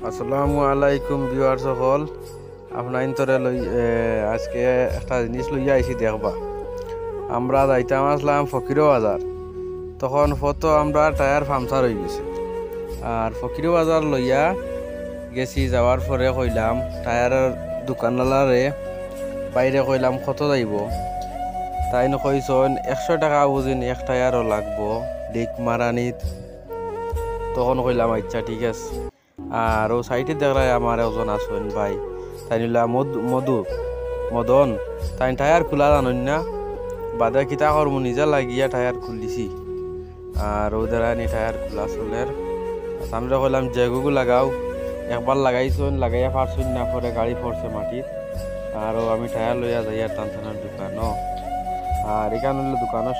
আসসালামু আলাইকুম ভিউয়ার সকল, আপনার ইন্তরে আজকে একটা জিনিস লইয়া আইছি দেখবা। আমরা যাইতাম আসলাম ফকিরো বাজার, তখন ফটো আমরা টায়ার পাংচার হয়ে গেছে। আর ফকিরো বাজার লইয়া গেছি, যাওয়ার পরে কইলাম টায়ারের দোকানওয়ালারে বাইরে কইলাম কত যাইব। তাই কইসন 100 টাকা বুঝিন এক টায়ারও লাগবো লিক মারানিত। তখন কইলাম আচ্ছা ঠিক আছে। আর ও সাইডে দেখলাই আমার একজন আসেন ভাই, তাই নিলা মদন, তাই টায়ার খোলা জানেন না, বাদে কিতা করবো নিজে লাগিয়া টায়ার খুলিছি। আর ও দেখানি টায়ার খোলা চলের। আমরা কইলাম জেগুগু লাগাও, একবার লাগাইছেন, লাগাইয়া পারছেন না, পরে গাড়ি পড়ছে মাটির। আর আমি টায়ার লইয়া যাই আর টানটানার দোকান। আর এখানে হলো দোকানের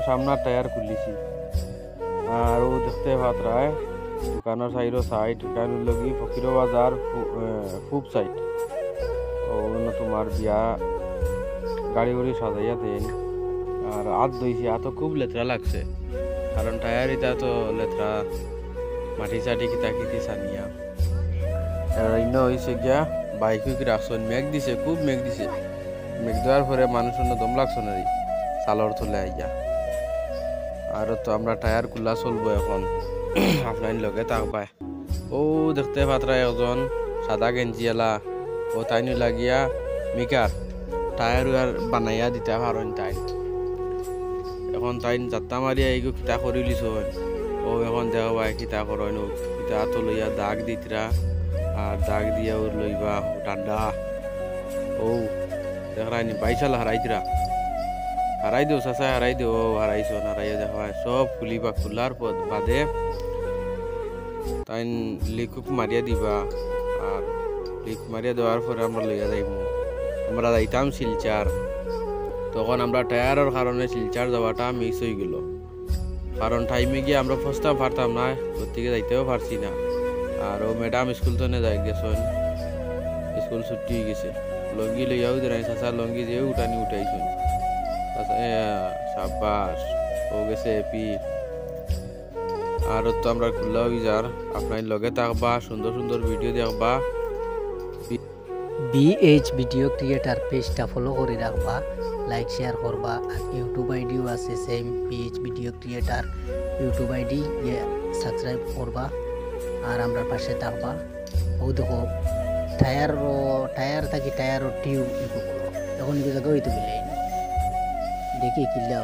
সামনা টায়ার খুলিছি। আর ও দেখতে পাত্রায় দোকানের সাইড এখানে হলো কি ফকিরো বাজার ফুব সাইড। তোমার বিয়া গাড়ি সাজাইয়া দেন। আর হাত ধুইছি, হাতও খুব লেতরা লাগছে, কারণ টায়ার এটা তো লেতরা, মাটি চাটি কিতা কিতি সানিয়া। হয়েছে গিয়া বাইক রাখছেন, মেঘ দিছে, খুব মেঘ দিছে। মেঘ দেওয়ার পরে মানুষের দম লাগছে না, চালর তুলে আইয়া। আর তো আমরা টায়ার খোলা চলবো এখন, আপনার লগে থাকবায়। ও দেখতে পাত্রা একজন সাদা গেঞ্জিয়ালা, ও তাইনি লাগিয়া মিকার টায়ার বানাইয়া দিতে পারেন। তাই এখন তাই যাত্রা মারিয়া এইগো কিতা করি লিছ। ও এখন দেখবাই কিতা করেন, কিতা তো লইয়া দাগ দিতরা, আর দাগ দিয়া ওর লইবা ঠান্ডা। ও দেখরাইনি বাইশাল হারাইতরা, হারাই দিও চাচা, হারাই দিও। হারাইছ হারাইয়া দেখা সব খুলিবা, খোলার বাদে তাই লিকুক মারিয়া দিবা। আর লিক মারিয়া দেওয়ার পরে আমরা লইয়া যাইব। আমরা যাইতাম শিলচার, তখন আমরা টায়ারের কারণে শিলচার যাওয়াটা মিস হয়ে গেল। কারণ টাইমে গিয়ে আমরা ফসতে পারতাম না, ওর থেকে যাইতেও পারছি না। আর ও ম্যাডাম স্কুল তো যাই গেছেন, স্কুল ছুটি হয়ে গেছে। লঙ্গি লইয়াও দেয় চাচা, লঙ্গি দিয়ে উঠাইছেন সাবাস, ও গেছে এপি। আর তো আমরা খুললা হয়ে যার, আপনার লগে থাকবা, সুন্দর সুন্দর ভিডিও দেখবা। BH ভিডিও ক্রিয়েটার পেজটা ফলো করে রাখবা, লাইক শেয়ার করবা। আর ইউটিউব আইডিও আছে same BH video creator YouTube ID, subscribe করবা আর আমরা পাশে থাকবা। ও দেখো টায়ার থাকি টায়ার টিউব এখন জায়গা হইতে গেলে দেখি কিল্লা